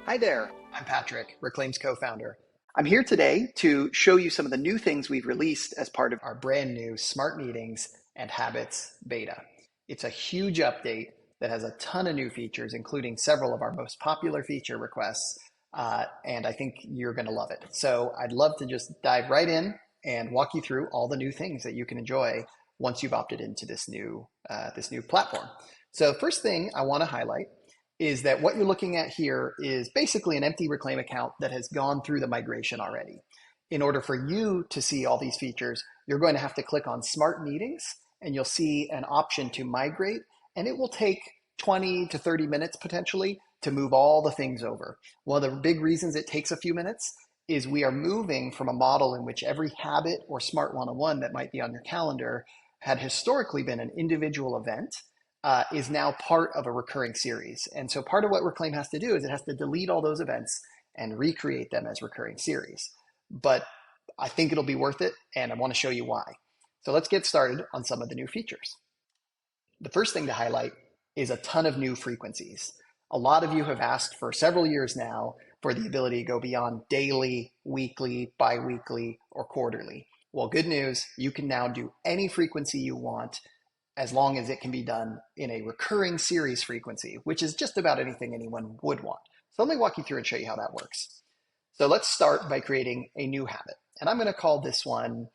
Hi there, I'm Patrick, Reclaim's co-founder. I'm here today to show you some of the new things we've released as part of our brand new Smart Meetings and Habits beta. It's a huge update that has a ton of new features, including several of our most popular feature requests, and I think you're going to love it. So I'd love to just dive right in and walk you through all the new things that you can enjoy once you've opted into this new platform. So first thing I want to highlight is that what you're looking at here is basically an empty Reclaim account that has gone through the migration already. In order for you to see all these features, you're going to have to click on Smart Meetings, and you'll see an option to migrate, and it will take 20 to 30 minutes potentially to move all the things over. One of the big reasons it takes a few minutes is we are moving from a model in which every habit or Smart 101 that might be on your calendar had historically been an individual event, is now part of a recurring series. And so part of what Reclaim has to do is it has to delete all those events and recreate them as recurring series. But I think it'll be worth it, and I want to show you why. So let's get started on some of the new features. The first thing to highlight is a ton of new frequencies. A lot of you have asked for several years now for the ability to go beyond daily, weekly, bi-weekly, or quarterly. Well, good news, you can now do any frequency you want as long as it can be done in a recurring series frequency, which is just about anything anyone would want. So let me walk you through and show you how that works. So let's start by creating a new habit. And I'm going to call this one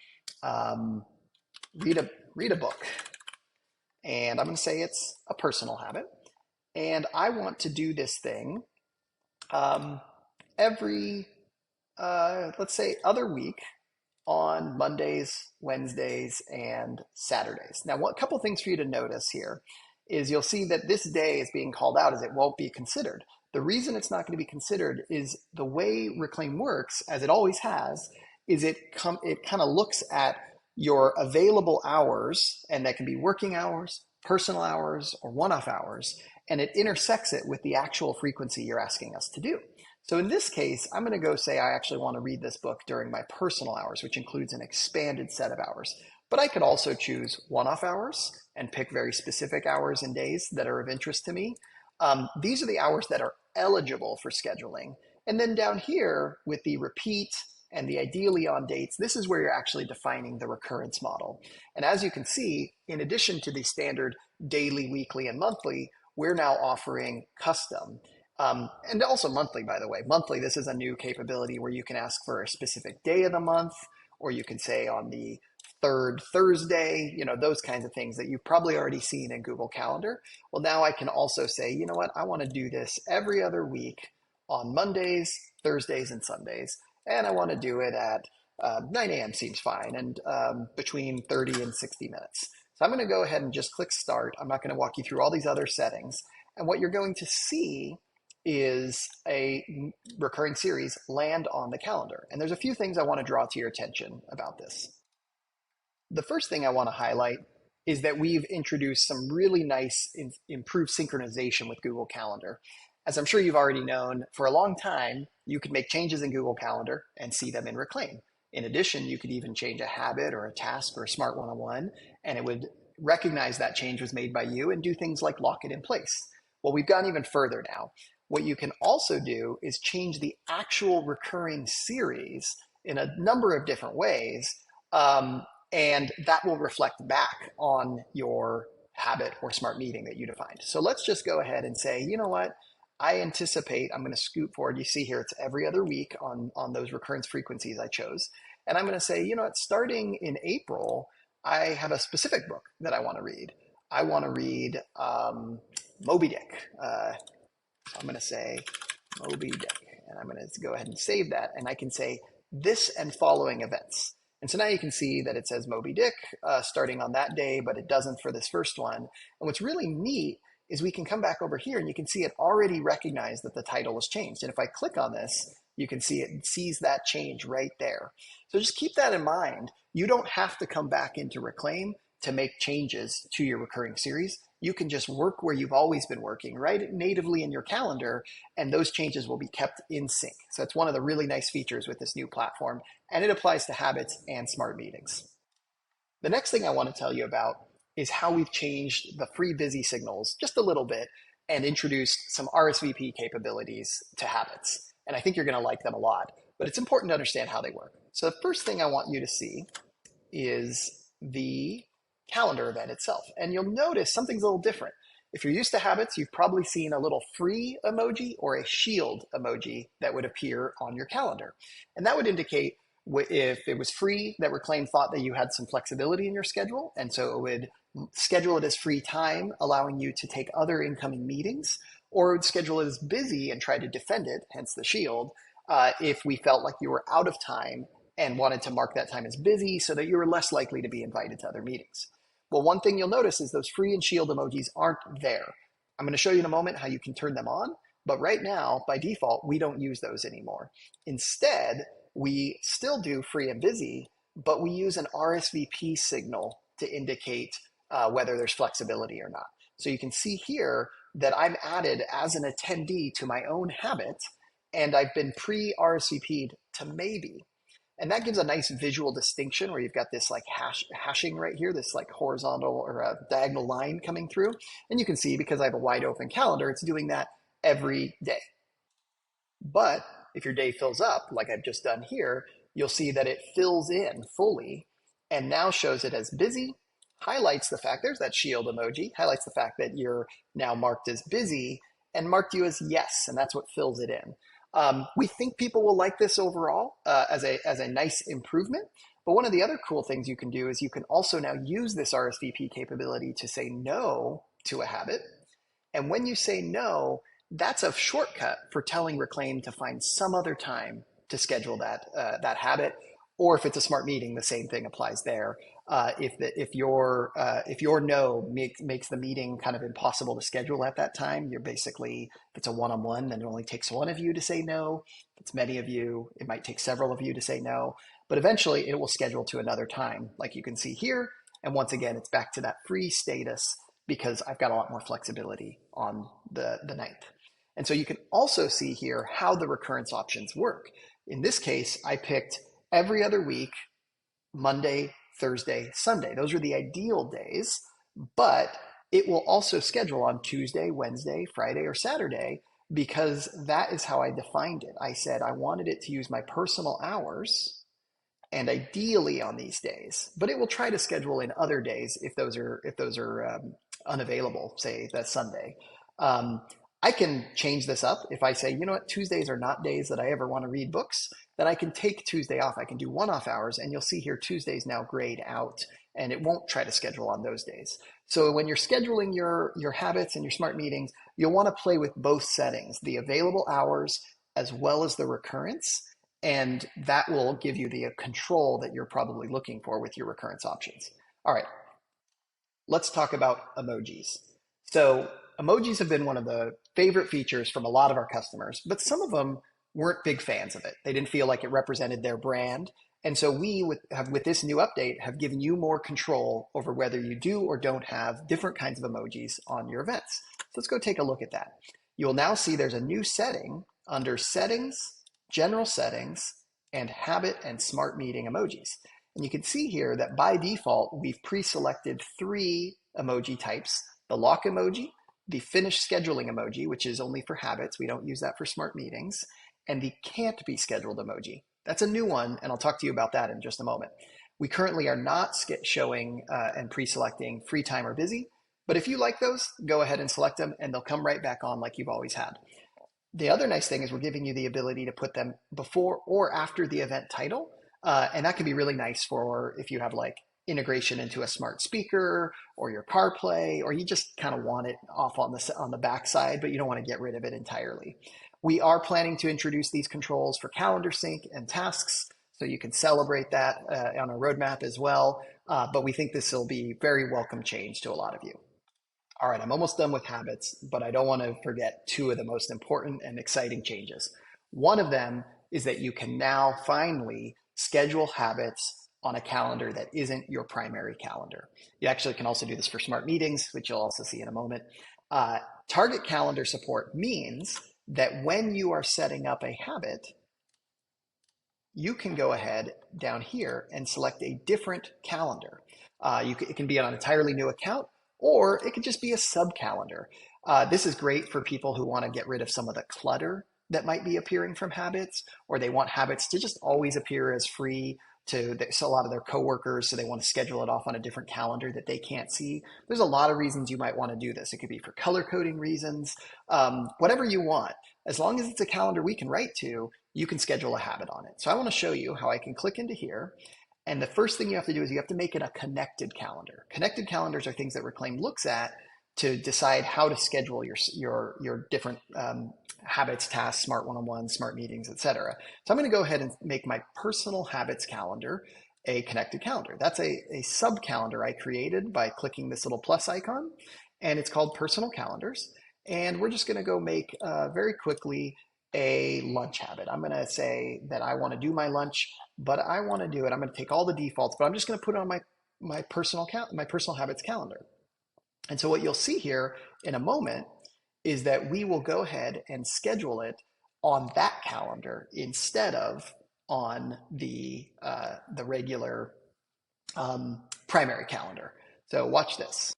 read a book. And I'm going to say it's a personal habit. And I want to do this thing every, let's say, other week on Mondays, Wednesdays, and Saturdays. Now, a couple things for you to notice here is you'll see that this day is being called out as it won't be considered. The reason it's not going to be considered is the way Reclaim works, as it always has, is it kind of looks at your available hours, and that can be working hours, personal hours, or one-off hours, and it intersects it with the actual frequency you're asking us to do. So in this case, I'm going to go say I actually want to read this book during my personal hours, which includes an expanded set of hours. But I could also choose one-off hours and pick very specific hours and days that are of interest to me. These are the hours that are eligible for scheduling. And then down here with the repeat and the ideally on dates, this is where you're actually defining the recurrence model. And as you can see, in addition to the standard daily, weekly, and monthly, we're now offering custom. And also monthly, by the way. Monthly, this is a new capability where you can ask for a specific day of the month, or you can say on the third Thursday, those kinds of things that you've probably already seen in Google Calendar. Well, now I can also say, you know what, I want to do this every other week on Mondays, Thursdays, and Sundays. And I want to do it at 9 a.m. seems fine, and between 30 and 60 minutes. So I'm going to go ahead and just click Start. I'm not going to walk you through all these other settings. And what you're going to see is a recurring series land on the calendar. And there's a few things I want to draw to your attention about this. The first thing I want to highlight is that we've introduced some really nice improved synchronization with Google Calendar. As I'm sure you've already known, for a long time, you could make changes in Google Calendar and see them in Reclaim. In addition, you could even change a habit or a task or a Smart 101, and it would recognize that change was made by you and do things like lock it in place. Well, we've gone even further now. What you can also do is change the actual recurring series in a number of different ways, and that will reflect back on your habit or smart meeting that you defined. So let's just go ahead and say, you know what, I anticipate, I'm going to scoot forward. You see here, it's every other week on those recurrence frequencies I chose. And I'm going to say, you know what, starting in April, I have a specific book that I want to read. I want to read Moby Dick. I'm going to say Moby Dick, and I'm going to go ahead and save that. And I can say this and following events. And so now you can see that it says Moby Dick starting on that day, but it doesn't for this first one. And what's really neat is we can come back over here and you can see it already recognized that the title was changed. And if I click on this, you can see it sees that change right there. So just keep that in mind. You don't have to come back into Reclaim to make changes to your recurring series. You can just work where you've always been working, right natively in your calendar, and those changes will be kept in sync. So it's one of the really nice features with this new platform, and it applies to habits and smart meetings. The next thing I want to tell you about is how we've changed the free busy signals just a little bit and introduced some RSVP capabilities to habits. And I think you're going to like them a lot, but it's important to understand how they work. So the first thing I want you to see is the calendar event itself. And you'll notice something's a little different. If you're used to habits, you've probably seen a little free emoji or a shield emoji that would appear on your calendar. And that would indicate if it was free, that Reclaim thought that you had some flexibility in your schedule. And so it would schedule it as free time, allowing you to take other incoming meetings, or it would schedule it as busy and try to defend it, hence the shield, if we felt like you were out of time and wanted to mark that time as busy so that you were less likely to be invited to other meetings. Well, one thing you'll notice is those free and shield emojis aren't there. I'm going to show you in a moment how you can turn them on, but right now, by default, we don't use those anymore. Instead, we still do free and busy, but we use an RSVP signal to indicate whether there's flexibility or not. So you can see here that I'm added as an attendee to my own habit, and I've been pre-RSVP'd to maybe. And that gives a nice visual distinction where you've got this like hashing right here, this like horizontal or a diagonal line coming through. And you can see because I have a wide open calendar, it's doing that every day. But if your day fills up, like I've just done here, you'll see that it fills in fully and now shows it as busy, highlights the fact, there's that shield emoji, highlights the fact that you're now marked as busy and marked you as yes, and that's what fills it in. We think people will like this overall as a nice improvement. But one of the other cool things you can do is you can also now use this RSVP capability to say no to a habit. And when you say no, that's a shortcut for telling Reclaim to find some other time to schedule that habit. Or if it's a smart meeting, the same thing applies there. If your no makes the meeting kind of impossible to schedule at that time, you're basically, if it's a one-on-one, then it only takes one of you to say no. If it's many of you, it might take several of you to say no. But eventually it will schedule to another time, like you can see here. And once again, it's back to that free status because I've got a lot more flexibility on the 9th. And so you can also see here how the recurrence options work. In this case, I picked every other week, Monday, Thursday, Sunday. Those are the ideal days, but it will also schedule on Tuesday, Wednesday, Friday, or Saturday because that is how I defined it. I said I wanted it to use my personal hours and ideally on these days, but it will try to schedule in other days if those are unavailable, say that Sunday. I can change this up. If I say, you know what, Tuesdays are not days that I ever want to read books, then I can take Tuesday off. I can do one-off hours, and you'll see here Tuesdays now grayed out, and it won't try to schedule on those days. So when you're scheduling your habits and your smart meetings, you'll want to play with both settings, the available hours as well as the recurrence, and that will give you the control that you're probably looking for with your recurrence options. All right, let's talk about emojis. So emojis have been one of the favorite features from a lot of our customers, but some of them weren't big fans of it. They didn't feel like it represented their brand. And so we, with this new update, have given you more control over whether you do or don't have different kinds of emojis on your events. So let's go take a look at that. You'll now see there's a new setting under Settings, General Settings, and Habit and Smart Meeting emojis. And you can see here that by default, we've pre-selected 3 emoji types: the lock emoji, the finish scheduling emoji, which is only for habits. We don't use that for smart meetings, and the can't be scheduled emoji. That's a new one, and I'll talk to you about that in just a moment. We currently are not showing and pre-selecting free time or busy, but if you like those, go ahead and select them, and they'll come right back on like you've always had. The other nice thing is we're giving you the ability to put them before or after the event title, and that can be really nice for if you have like integration into a smart speaker or your CarPlay, or you just kind of want it off on the backside, but you don't want to get rid of it entirely. We are planning to introduce these controls for calendar sync and tasks, so you can celebrate that on a roadmap as well. But we think this will be very welcome change to a lot of you. All right, I'm almost done with habits, but I don't want to forget 2 of the most important and exciting changes. One of them is that you can now finally schedule habits on a calendar that isn't your primary calendar. You actually can also do this for smart meetings, which you'll also see in a moment. Target calendar support means that when you are setting up a habit, you can go ahead down here and select a different calendar. It can be on an entirely new account, or it could just be a sub calendar. This is great for people who want to get rid of some of the clutter that might be appearing from habits, or they want habits to just always appear as free to a lot of their coworkers, so they want to schedule it off on a different calendar that they can't see. There's a lot of reasons you might want to do this. It could be for color coding reasons, whatever you want. As long as it's a calendar we can write to, you can schedule a habit on it. So I want to show you how I can click into here. And the first thing you have to do is you have to make it a connected calendar. Connected calendars are things that Reclaim looks at to decide how to schedule your different habits, tasks, smart one-on-one, smart meetings, etc. So I'm going to go ahead and make my personal habits calendar a connected calendar. That's a sub calendar I created by clicking this little plus icon, and it's called personal calendars. And we're just going to go make very quickly a lunch habit. I'm going to say that I want to do my lunch, but I want to do it. I'm going to take all the defaults, but I'm just going to put it on my personal habits calendar. And so what you'll see here in a moment is that we will go ahead and schedule it on that calendar instead of on the regular primary calendar. So watch this.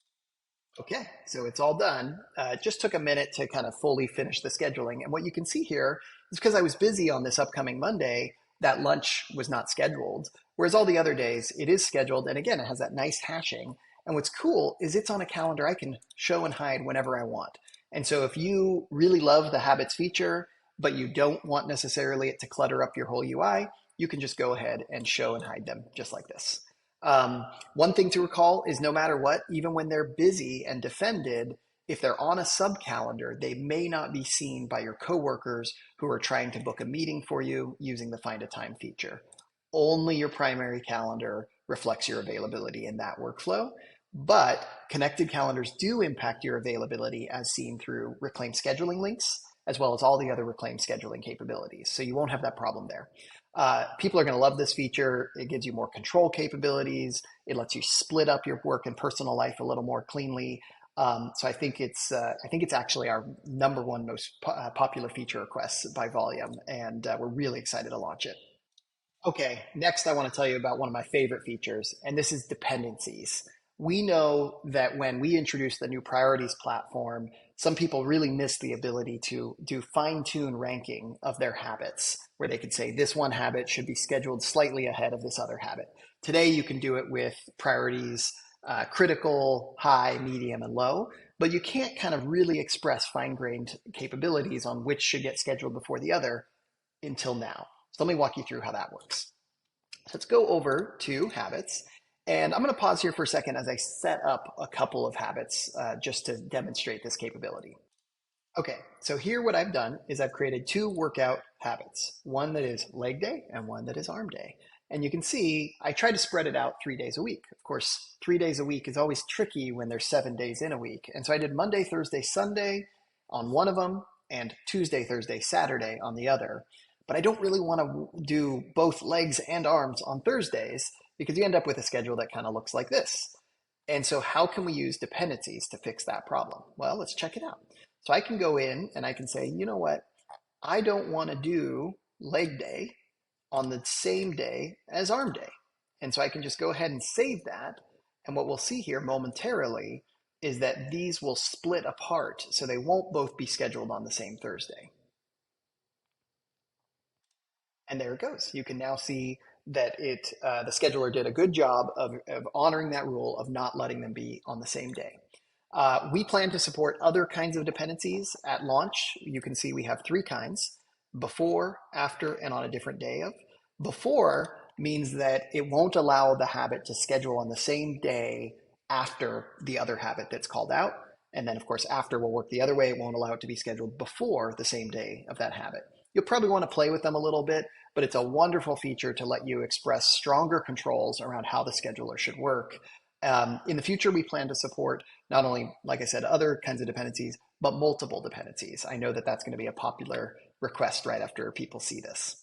Okay, so it's all done. It just took a minute to kind of fully finish the scheduling. And what you can see here is because I was busy on this upcoming Monday, that lunch was not scheduled. Whereas all the other days, it is scheduled. And again, it has that nice hashing. And what's cool is it's on a calendar I can show and hide whenever I want. And so if you really love the habits feature, but you don't want necessarily it to clutter up your whole UI, you can just go ahead and show and hide them just like this. One thing to recall is no matter what, even when they're busy and defended, if they're on a sub calendar, they may not be seen by your coworkers who are trying to book a meeting for you using the find a time feature. Only your primary calendar reflects your availability in that workflow. But connected calendars do impact your availability as seen through Reclaim scheduling links, as well as all the other Reclaim scheduling capabilities. So you won't have that problem there. People are going to love this feature. It gives you more control capabilities. It lets you split up your work and personal life a little more cleanly. So I think it's actually our number one most popular feature request by volume, and we're really excited to launch it. Okay, next I want to tell you about one of my favorite features, and this is dependencies. We know that when we introduced the new priorities platform, some people really miss the ability to do fine-tune ranking of their habits, where they could say this one habit should be scheduled slightly ahead of this other habit. Today, you can do it with priorities critical, high, medium, and low, but you can't kind of really express fine-grained capabilities on which should get scheduled before the other until now. So let me walk you through how that works. So let's go over to habits. And I'm going to pause here for a second as I set up a couple of habits just to demonstrate this capability. Okay, so here what I've done is I've created two workout habits, one that is leg day and one that is arm day. And you can see I try to spread it out 3 days a week. Of course, 3 days a week is always tricky when there's 7 days in a week. And so I did Monday, Thursday, Sunday on one of them and Tuesday, Thursday, Saturday on the other. But I don't really want to do both legs and arms on Thursdays because you end up with a schedule that kind of looks like this. And so how can we use dependencies to fix that problem? Well, let's check it out. So I can go in and I can say, you know what? I don't want to do leg day on the same day as arm day. And so I can just go ahead and save that. And what we'll see here momentarily is that these will split apart. So they won't both be scheduled on the same Thursday. And there it goes. You can now see that the scheduler did a good job of honoring that rule of not letting them be on the same day. We plan to support other kinds of dependencies at launch. You can see we have 3 kinds: before, after, and on a different day of. Before means that it won't allow the habit to schedule on the same day after the other habit that's called out. And then, of course, after will work the other way. It won't allow it to be scheduled before the same day of that habit. You'll probably want to play with them a little bit, but it's a wonderful feature to let you express stronger controls around how the scheduler should work. In the future, we plan to support not only, like I said, other kinds of dependencies, but multiple dependencies. I know that that's going to be a popular request right after people see this.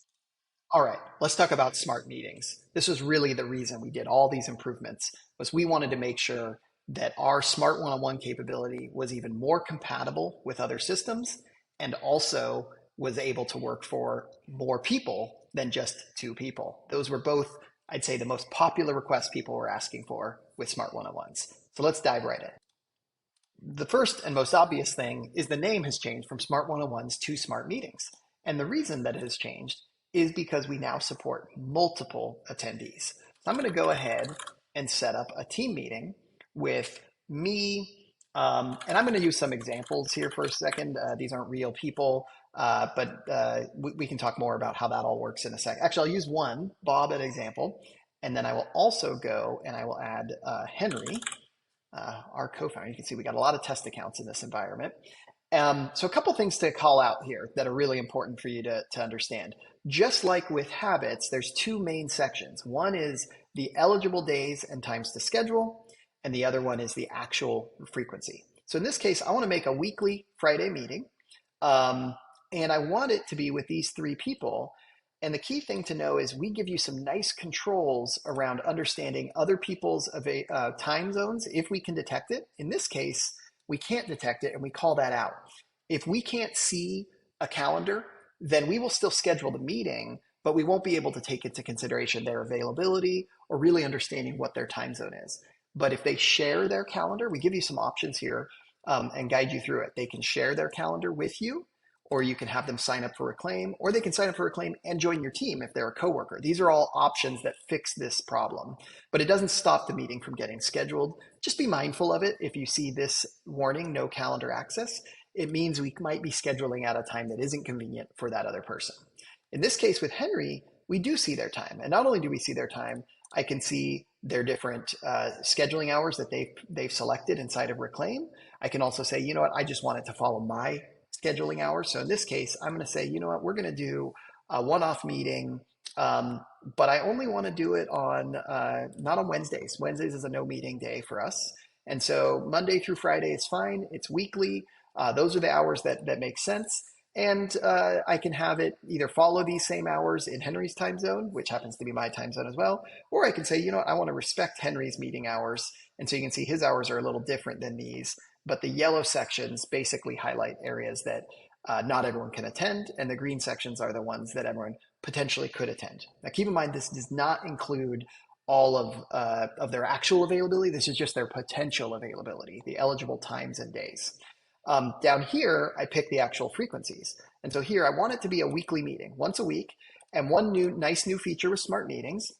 All right, let's talk about smart meetings. This was really the reason we did all these improvements, was we wanted to make sure that our smart one-on-one capability was even more compatible with other systems and also was able to work for more people than just 2 people. Those were both, I'd say, the most popular requests people were asking for with smart one-on-ones. So let's dive right in. The first and most obvious thing is the name has changed from Smart 101s to Smart Meetings. And the reason that it has changed is because we now support multiple attendees. So I'm going to go ahead and set up a team meeting with me. And I'm going to use some examples here for a second. These aren't real people, but we can talk more about how that all works in a sec. Actually, I'll use one, Bob, as an example. And then I will also go and I will add Henry, our co-founder. You can see we got a lot of test accounts in this environment. So a couple things to call out here that are really important for you to understand. Just like with habits, there's two main sections. One is the eligible days and times to schedule, and the other one is the actual frequency. So in this case, I want to make a weekly Friday meeting, and I want it to be with these three people. And the key thing to know is we give you some nice controls around understanding other people's time zones if we can detect it. In this case, we can't detect it, and we call that out. If we can't see a calendar, then we will still schedule the meeting, but we won't be able to take into consideration their availability or really understanding what their time zone is. But if they share their calendar, we give you some options here and guide you through it. They can share their calendar with you, or you can have them sign up for Reclaim, or they can sign up for Reclaim and join your team if they're a coworker. These are all options that fix this problem, but it doesn't stop the meeting from getting scheduled. Just be mindful of it. If you see this warning, no calendar access, it means we might be scheduling at a time that isn't convenient for that other person. In this case with Henry, we do see their time. And not only do we see their time, I can see their different scheduling hours that they've selected inside of Reclaim. I can also say, you know what, I just want it to follow my scheduling hours. So in this case, I'm going to say, you know what, we're going to do a one-off meeting, but I only want to do it on not on Wednesdays. Wednesdays is a no meeting day for us. And so Monday through Friday is fine. It's weekly. Those are the hours that make sense. And I can have it either follow these same hours in Henry's time zone, which happens to be my time zone as well, or I can say, you know what, I want to respect Henry's meeting hours. And so you can see his hours are a little different than these, but the yellow sections basically highlight areas that not everyone can attend, and the green sections are the ones that everyone potentially could attend. Now keep in mind, this does not include all of their actual availability. This is just their potential availability, the eligible times and days. Down here, I pick the actual frequencies. And so here, I want it to be a weekly meeting, once a week. And one nice new feature with Smart Meetings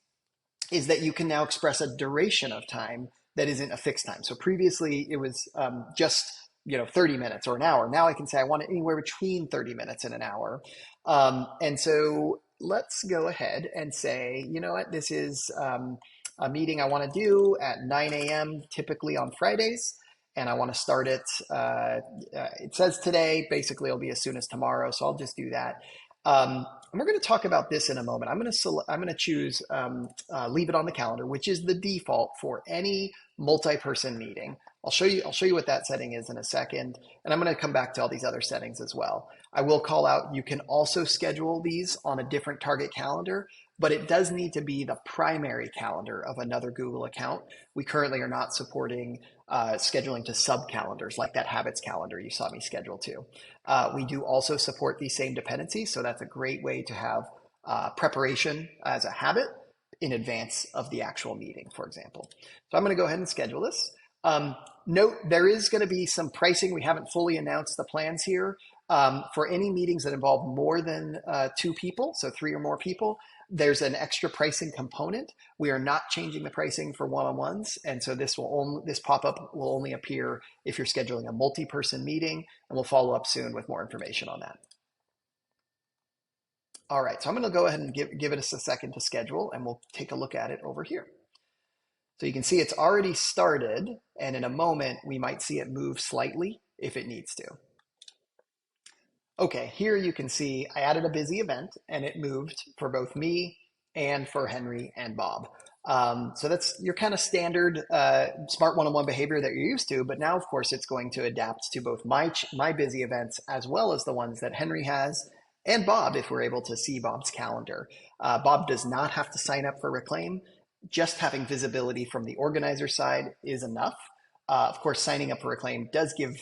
is that you can now express a duration of time that isn't a fixed time. So previously, it was just 30 minutes or an hour. Now I can say I want it anywhere between 30 minutes and an hour. And so let's go ahead and say, you know what, this is a meeting I want to do at 9 a.m. typically on Fridays. And I want to start it. It says today, basically it'll be as soon as tomorrow. So I'll just do that. And we're going to talk about this in a moment. I'm going to choose leave it on the calendar, which is the default for any multi-person meeting. I'll show you what that setting is in a second. And I'm going to come back to all these other settings as well. I will call out, you can also schedule these on a different target calendar, but it does need to be the primary calendar of another Google account. We currently are not supporting scheduling to sub calendars like that habits calendar you saw me schedule to. We do also support these same dependencies. So that's a great way to have preparation as a habit in advance of the actual meeting, for example. So I'm going to go ahead and schedule this. Note, there is going to be some pricing. We haven't fully announced the plans here. For any meetings that involve more than 2 people, so 3 or more people, there's an extra pricing component. We are not changing the pricing for one-on-ones. And so this pop-up will only appear if you're scheduling a multi-person meeting, and we'll follow up soon with more information on that. All right, so I'm going to go ahead and give it a second to schedule, and we'll take a look at it over here. So you can see it's already started, and in a moment, we might see it move slightly if it needs to. Okay, here you can see I added a busy event, and it moved for both me and for Henry and Bob. So that's your kind of standard Smart 101 behavior that you're used to, but now, of course, it's going to adapt to both my busy events as well as the ones that Henry has, and Bob, if we're able to see Bob's calendar. Bob does not have to sign up for Reclaim. Just having visibility from the organizer side is enough. Of course, signing up for Reclaim does give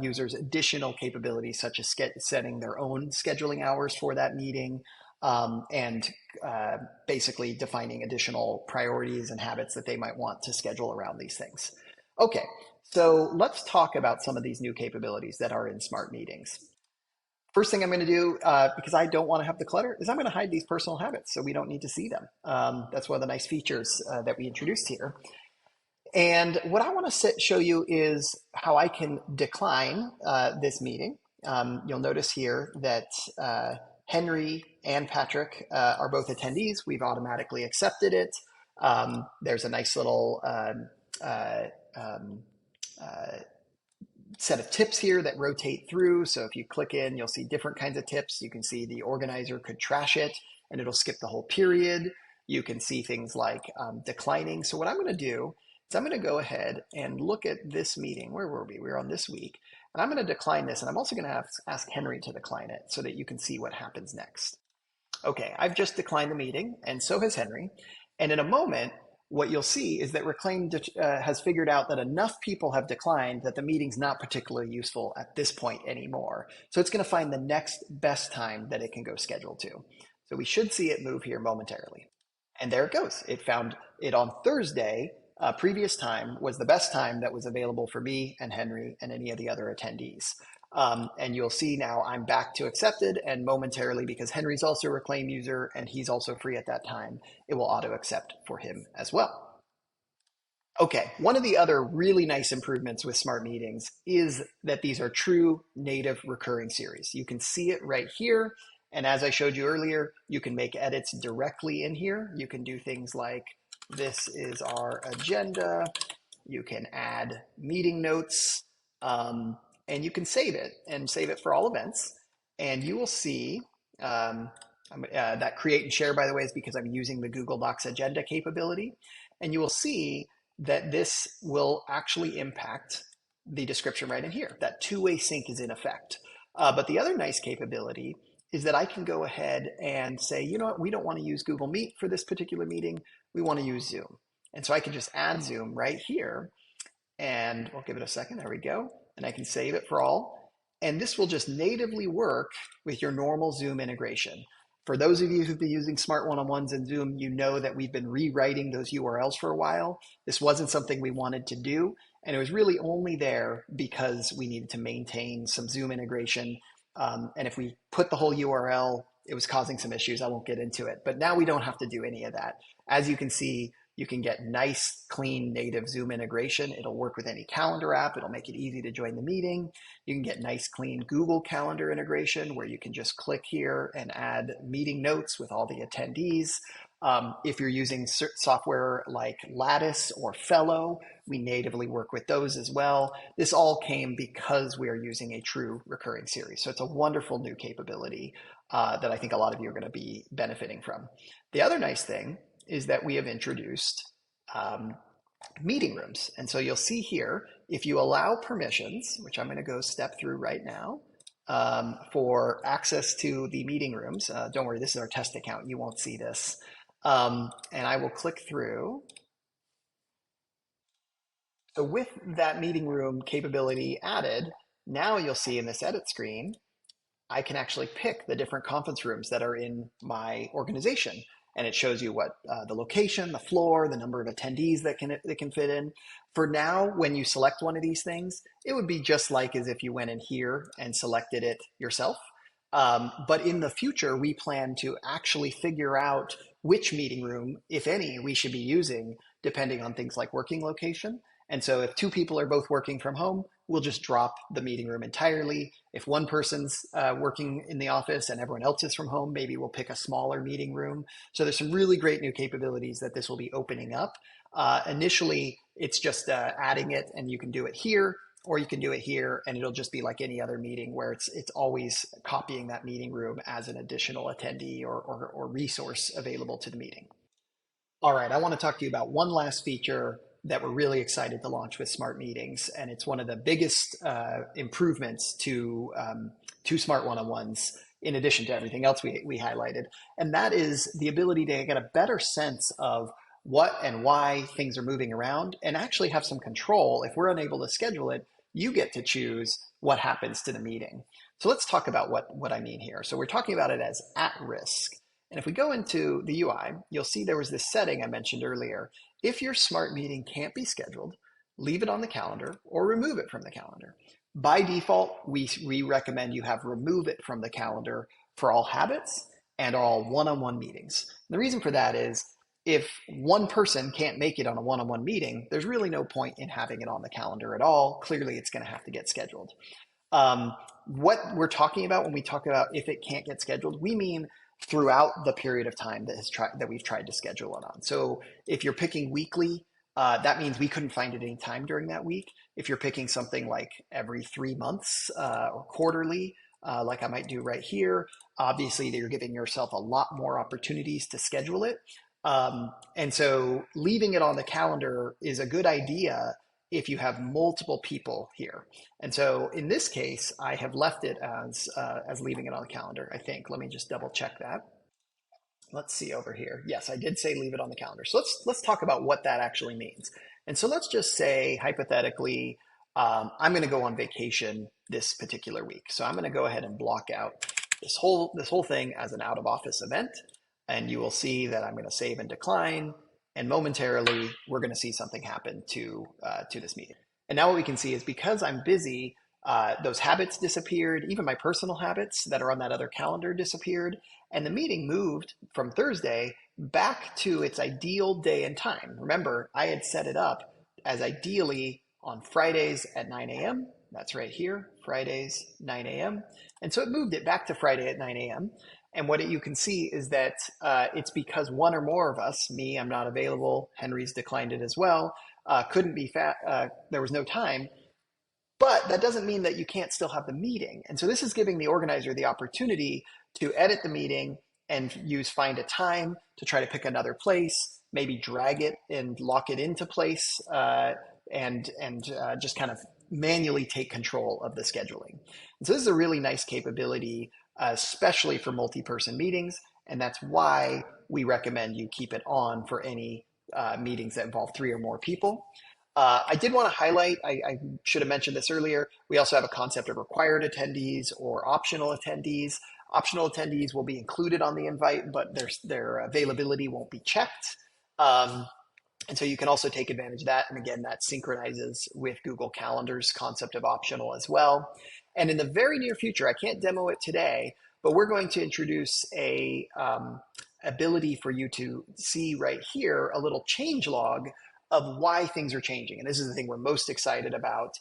users additional capabilities, such as setting their own scheduling hours for that meeting, and basically defining additional priorities and habits that they might want to schedule around these things. Okay, So let's talk about some of these new capabilities that are in Smart Meetings. First thing I'm going to do, because I don't want to have the clutter, is I'm going to hide these personal habits so we don't need to see them. That's one of the nice features that we introduced here. And what I want to show you is how I can decline this meeting. You'll notice here that Henry and Patrick are both attendees. We've automatically accepted it. There's a nice little set of tips here that rotate through. So if you click in, you'll see different kinds of tips. You can see the organizer could trash it and it'll skip the whole period. You can see things like declining. So what I'm going to do is I'm going to go ahead and look at this meeting. Where were we? We were on this week. And I'm going to decline this. And I'm also going to ask Henry to decline it so that you can see what happens next. Okay, I've just declined the meeting, and so has Henry. And in a moment, what you'll see is that Reclaim has figured out that enough people have declined that the meeting's not particularly useful at this point anymore. So it's going to find the next best time that it can go schedule to. So we should see it move here momentarily. And there it goes. It found it on Thursday. Previous time was the best time that was available for me and Henry and any of the other attendees. And you'll see now I'm back to accepted, and momentarily, because Henry's also a Reclaim user and he's also free at that time, it will auto accept for him as well. Okay, one of the other really nice improvements with Smart Meetings is that these are true native recurring series. You can see it right here. And as I showed you earlier, you can make edits directly in here. You can do things like, this is our agenda. You can add meeting notes, and you can save it and save it for all events. And you will see that create and share, by the way, is because I'm using the Google Docs agenda capability. And you will see that this will actually impact the description right in here. That two-way sync is in effect. But the other nice capability is that I can go ahead and say, you know what, we don't want to use Google Meet for this particular meeting. We want to use Zoom. And so I can just add Zoom right here, and I'll give it a second. There we go. And I can save it for all. And this will just natively work with your normal Zoom integration. For those of you who've been using Smart One-on-Ones in Zoom, you know that we've been rewriting those URLs for a while. This wasn't something we wanted to do, and it was really only there because we needed to maintain some Zoom integration. And if we put the whole URL, it was causing some issues. I won't get into it, but now we don't have to do any of that. As you can see, you can get nice, clean, native Zoom integration. It'll work with any calendar app. It'll make it easy to join the meeting. You can get nice, clean Google Calendar integration where you can just click here and add meeting notes with all the attendees. If you're using software like Lattice or Fellow, we natively work with those as well. This all came because we are using a true recurring series. So it's a wonderful new capability that I think a lot of you are going to be benefiting from. The other nice thing is that we have introduced meeting rooms. And so you'll see here, if you allow permissions, which I'm going to go step through right now, for access to the meeting rooms. Don't worry, this is our test account. You won't see this. And I will click through. So with that meeting room capability added, now you'll see in this edit screen, I can actually pick the different conference rooms that are in my organization. And it shows you what the location, the floor, the number of attendees that can fit in. For now, when you select one of these things, it would be just like as if you went in here and selected it yourself. But in the future, we plan to actually figure out which meeting room, if any, we should be using, depending on things like working location. And so if two people are both working from home, we'll just drop the meeting room entirely. If one person's working in the office and everyone else is from home, maybe we'll pick a smaller meeting room. So there's some really great new capabilities that this will be opening up. Initially, it's just adding it, and you can do it here, or you can do it here, and it'll just be like any other meeting where it's always copying that meeting room as an additional attendee or resource available to the meeting. All right, I want to talk to you about one last feature that we're really excited to launch with Smart Meetings, and it's one of the biggest improvements to Smart One-on-Ones in addition to everything else we highlighted, and that is the ability to get a better sense of what and why things are moving around and actually have some control. If we're unable to schedule it, you get to choose what happens to the meeting. So let's talk about what I mean here. So we're talking about it as at risk. And if we go into the UI, you'll see there was this setting I mentioned earlier. If your Smart Meeting can't be scheduled, leave it on the calendar, or remove it from the calendar. By default, we recommend you have remove it from the calendar for all habits and all one-on-one meetings. And the reason for that is if one person can't make it on a one-on-one meeting, there's really no point in having it on the calendar at all. Clearly, it's going to have to get scheduled. What we're talking about when we talk about if it can't get scheduled, we mean throughout the period of time that we've tried to schedule it on. So if you're picking weekly, that means we couldn't find it any time during that week. If you're picking something like every 3 months or quarterly, like I might do right here, obviously you're giving yourself a lot more opportunities to schedule it. And so leaving it on the calendar is a good idea if you have multiple people here. And so in this case, I have left it as leaving it on the calendar, I think. Let me just double check that. Let's see over here. Yes, I did say leave it on the calendar. So let's talk about what that actually means. And so let's just say hypothetically, I'm going to go on vacation this particular week. So I'm going to go ahead and block out this whole thing as an out of office event. And you will see that I'm going to save and decline. And momentarily, we're going to see something happen to this meeting. And now what we can see is because I'm busy, those habits disappeared. Even my personal habits that are on that other calendar disappeared. And the meeting moved from Thursday back to its ideal day and time. Remember, I had set it up as ideally on Fridays at 9 a.m. That's right here, Fridays, 9 a.m. And so it moved it back to Friday at 9 a.m. And what you can see is that it's because one or more of us, me, I'm not available, Henry's declined it as well, couldn't be there was no time. But that doesn't mean that you can't still have the meeting. And so this is giving the organizer the opportunity to edit the meeting and use find a time to try to pick another place, maybe drag it and lock it into place, and just kind of manually take control of the scheduling. And so this is a really nice capability, especially for multi-person meetings. And that's why we recommend you keep it on for any meetings that involve 3 or more people. I did want to highlight, I should have mentioned this earlier, we also have a concept of required attendees or optional attendees. Optional attendees will be included on the invite, but their availability won't be checked. And so you can also take advantage of that. And again, that synchronizes with Google Calendar's concept of optional as well. And in the very near future, I can't demo it today, but we're going to introduce a ability for you to see right here, a little change log of why things are changing. And this is the thing we're most excited about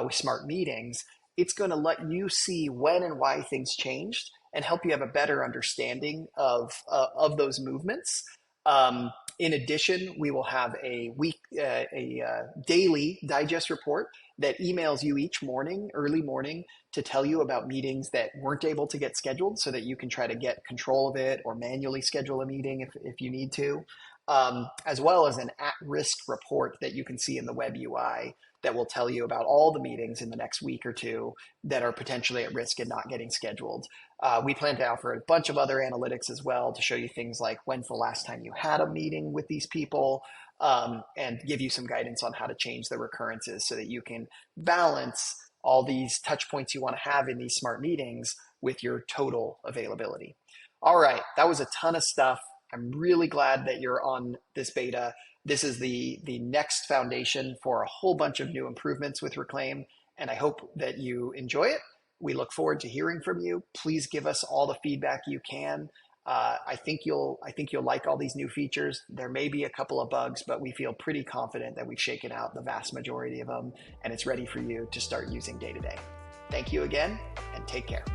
with smart meetings. It's going to let you see when and why things changed and help you have a better understanding of those movements. In addition, we will have a daily digest report that emails you each morning, early morning, to tell you about meetings that weren't able to get scheduled so that you can try to get control of it or manually schedule a meeting if you need to. As well as an at-risk report that you can see in the web UI that will tell you about all the meetings in the next week or two that are potentially at risk and not getting scheduled. We plan to offer a bunch of other analytics as well to show you things like when's the last time you had a meeting with these people, and give you some guidance on how to change the recurrences so that you can balance all these touch points you want to have in these smart meetings with your total availability. All right, that was a ton of stuff. I'm really glad that you're on this beta. This is the next foundation for a whole bunch of new improvements with Reclaim, and I hope that you enjoy it. We look forward to hearing from you. Please give us all the feedback you can. I think you'll like all these new features. There may be a couple of bugs, but we feel pretty confident that we've shaken out the vast majority of them, and it's ready for you to start using day to day. Thank you again, and take care.